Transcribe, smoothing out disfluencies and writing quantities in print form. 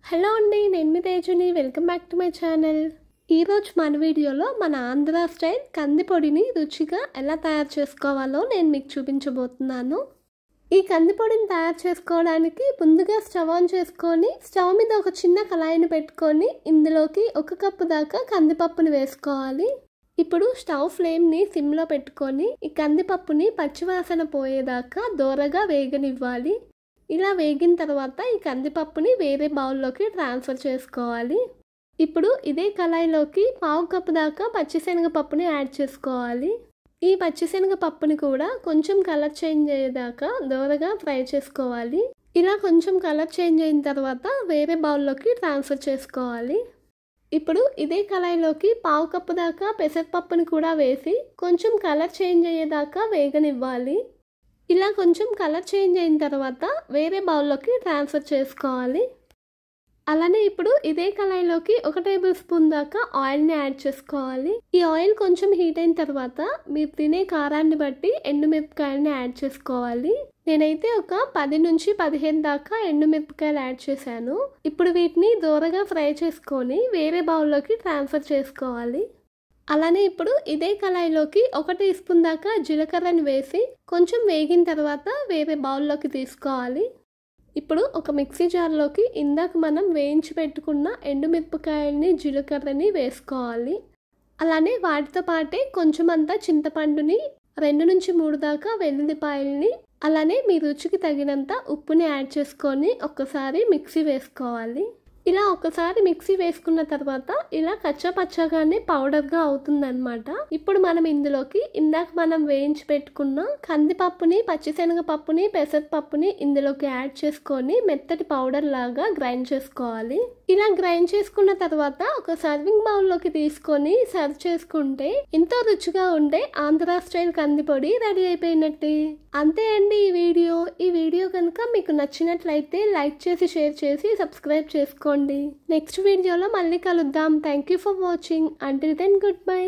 Hello అండి, నేను మీ తేజుని. Welcome back to my channel. ఈరోజు మన వీడియోలో మన ఆంధ్ర స్టైల్ కంది పొడిని రుచిగా ఎలా తయారు చేసుకోవాలో నేను మీకు చూపించబోతున్నాను. ఈ కంది పొడిని తయారు చేసుకోవడానికి ముందుగా స్టవ్ ఆన్ చేసుకొని స్టవ్ మీద ఒక చిన్న కళాయిని పెట్టుకొని ఇందులోకి 1 కప్పు దాకా కందిపప్పుని వేసుకోవాలి. ఇప్పుడు స్టవ్ ఫ్లేమ్ని సిమ్లో పెట్టుకొని ఈ కందిపప్పుని పచ్చివాసన పోయేదాకా దోరగా వేగనివ్వాలి. ఇలా వేగిన తర్వాత ఈ కందిపప్పుని వేరే బౌల్లోకి ట్రాన్స్ఫర్ చేసుకోవాలి. ఇప్పుడు ఇదే కళాయిలోకి 1/2 కప్పు దాకా పచ్చిశనగపప్పుని యాడ్ చేసుకోవాలి. ఈ పచ్చిశనగపప్పుని కూడా కొంచెం కలర్ చేంజ్ అయ్యేదాకా దోరగా ఫ్రై చేసుకోవాలి. ఇలా కొంచెం కలర్ చేంజ్ అయిన తర్వాత వేరే బౌల్లోకి ట్రాన్స్ఫర్ చేసుకోవాలి. ఇప్పుడు ఇదే కళాయిలోకి 1/2 కప్పు దాకా పెసరపప్పుని కూడా వేసి కొంచెం కలర్ చేంజ్ అయ్యేదాకా వేగనివ్వాలి. ఇలా కొంచెం కలర్ చేంజ్ అయిన తర్వాత వేరే బౌల్లోకి ట్రాన్స్ఫర్ చేసుకోవాలి. అలానే ఇప్పుడు ఇదే కళాయిలోకి 1 టేబుల్ స్పూన్ దాకా ఆయిల్ని యాడ్ చేసుకోవాలి. ఈ ఆయిల్ కొంచెం హీట్ అయిన తర్వాత మీరు తినే కారాన్ని బట్టి ఎండుమిరపకాయలని యాడ్ చేసుకోవాలి. నేనైతే ఒక 10 నుంచి 15 దాకా ఎండుమిరపకాయలు యాడ్ చేశాను. ఇప్పుడు వీటిని దోరగా ఫ్రై చేసుకొని వేరే బౌల్లోకి ట్రాన్స్ఫర్ చేసుకోవాలి. అలానే ఇప్పుడు ఇదే కళాయిలోకి 1 టీ స్పూన్ దాకా జీలకర్రని వేసి కొంచెం వేగిన తర్వాత వేరే బౌల్లోకి తీసుకోవాలి. ఇప్పుడు ఒక మిక్సీ జార్లోకి ఇందాక మనం వేయించి పెట్టుకున్న ఎండుమిరపకాయలని జీలకర్రని వేసుకోవాలి. అలానే వాటితో పాటే కొంచెం అంతా చింతపండుని, 2 నుంచి 3 దాకా వెల్లుల్లిపాయలని, అలానే మీ రుచికి తగినంత ఉప్పుని యాడ్ చేసుకొని ఒక్కసారి మిక్సీ వేసుకోవాలి. ఇలా ఒకసారి మిక్సీ వేసుకున్న తర్వాత ఇలా కచ్చాపచ్చాగానే పౌడర్గా అవుతుందన్నమాట. ఇప్పుడు మనం ఇందులోకి ఇందాక మనం వేయించి పెట్టుకున్న కందిపప్పుని, పచ్చిశనగపప్పుని, పెసరపప్పుని ఇందులోకి యాడ్ చేసుకొని మెత్తటి పౌడర్ లాగా గ్రైండ్ చేసుకోవాలి. ఇలా గ్రైండ్ చేసుకున్న తర్వాత ఒక సర్వింగ్ బౌల్లోకి తీసుకొని సర్వ్ చేసుకుంటే ఎంతో రుచిగా ఉండే ఆంధ్ర స్టైల్ కందిపొడి రెడీ అయిపోయినట్టే. అంతే అండి ఈ వీడియో కనుక మీకు నచ్చినట్లయితే లైక్ చేసి, షేర్ చేసి, సబ్స్క్రైబ్ చేసుకోండి. నెక్స్ట్ వీడియోలో మళ్ళీ కలుద్దాం. Thank you for watching. Until then good bye.